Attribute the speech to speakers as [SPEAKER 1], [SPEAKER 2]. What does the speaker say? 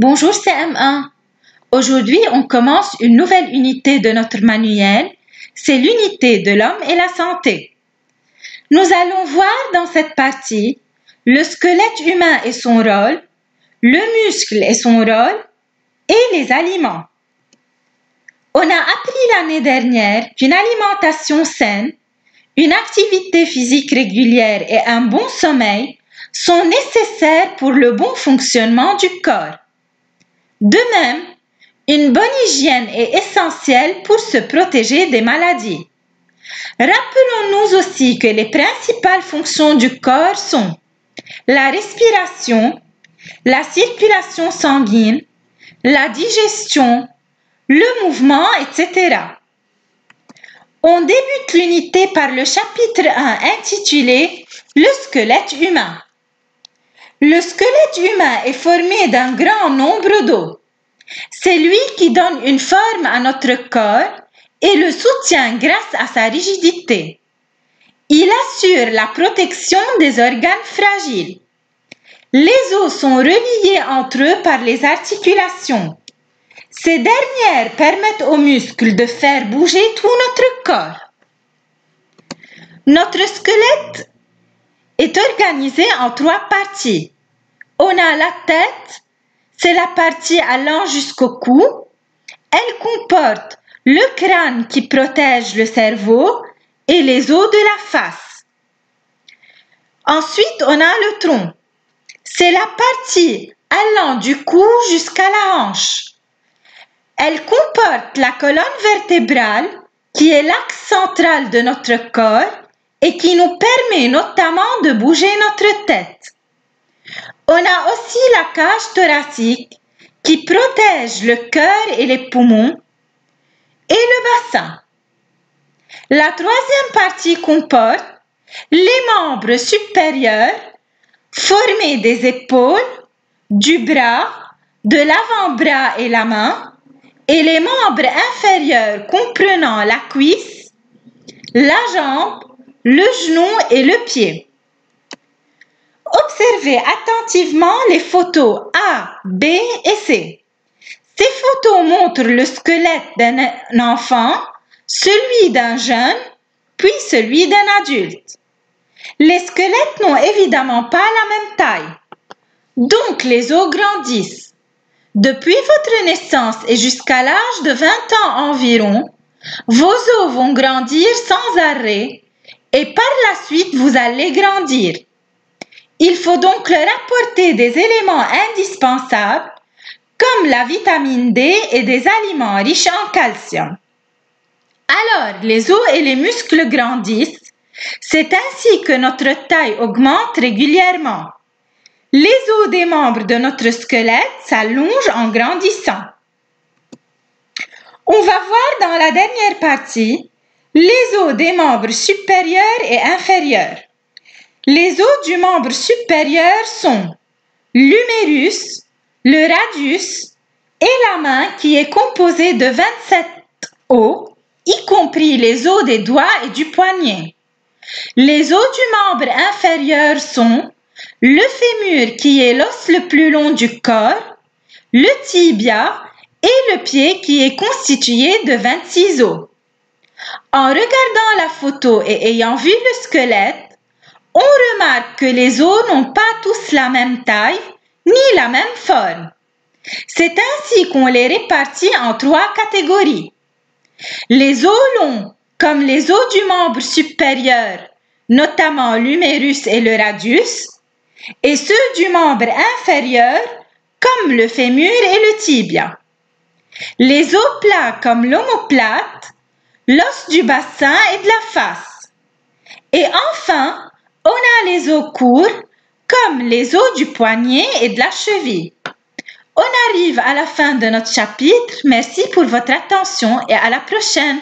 [SPEAKER 1] Bonjour CM1. Aujourd'hui, on commence une nouvelle unité de notre manuel. C'est l'unité de l'homme et la santé. Nous allons voir dans cette partie le squelette humain et son rôle, le muscle et son rôle et les aliments. On a appris l'année dernière qu'une alimentation saine, une activité physique régulière et un bon sommeil sont nécessaires pour le bon fonctionnement du corps. De même, une bonne hygiène est essentielle pour se protéger des maladies. Rappelons-nous aussi que les principales fonctions du corps sont la respiration, la circulation sanguine, la digestion, le mouvement, etc. On débute l'unité par le chapitre 1 intitulé « Le squelette humain ». Le squelette humain est formé d'un grand nombre d'os. C'est lui qui donne une forme à notre corps et le soutient grâce à sa rigidité. Il assure la protection des organes fragiles. Les os sont reliés entre eux par les articulations. Ces dernières permettent aux muscles de faire bouger tout notre corps. Notre squelette est organisé en 3 parties. On a la tête, c'est la partie allant jusqu'au cou. Elle comporte le crâne qui protège le cerveau et les os de la face. Ensuite, on a le tronc. C'est la partie allant du cou jusqu'à la hanche. Elle comporte la colonne vertébrale qui est l'axe central de notre corps et qui nous permet notamment de bouger notre tête. On a aussi la cage thoracique qui protège le cœur et les poumons et le bassin. La 3e partie comporte les membres supérieurs formés des épaules, du bras, de l'avant-bras et la main et les membres inférieurs comprenant la cuisse, la jambe, le genou et le pied. Observez attentivement les photos A, B et C. Ces photos montrent le squelette d'un enfant, celui d'un jeune, puis celui d'un adulte. Les squelettes n'ont évidemment pas la même taille. Donc les os grandissent. Depuis votre naissance et jusqu'à l'âge de 20 ans environ, vos os vont grandir sans arrêt et par la suite vous allez grandir. Il faut donc leur apporter des éléments indispensables comme la vitamine D et des aliments riches en calcium. Alors, les os et les muscles grandissent. C'est ainsi que notre taille augmente régulièrement. Les os des membres de notre squelette s'allongent en grandissant. On va voir dans la dernière partie les os des membres supérieurs et inférieurs. Les os du membre supérieur sont l'humérus, le radius et la main qui est composée de 27 os, y compris les os des doigts et du poignet. Les os du membre inférieur sont le fémur qui est l'os le plus long du corps, le tibia et le pied qui est constitué de 26 os. En regardant la photo et ayant vu le squelette, on remarque que les os n'ont pas tous la même taille ni la même forme. C'est ainsi qu'on les répartit en 3 catégories. Les os longs, comme les os du membre supérieur, notamment l'humérus et le radius, et ceux du membre inférieur, comme le fémur et le tibia. Les os plats comme l'omoplate, l'os du bassin et de la face. Et enfin, on a les os courts, comme les os du poignet et de la cheville. On arrive à la fin de notre chapitre. Merci pour votre attention et à la prochaine.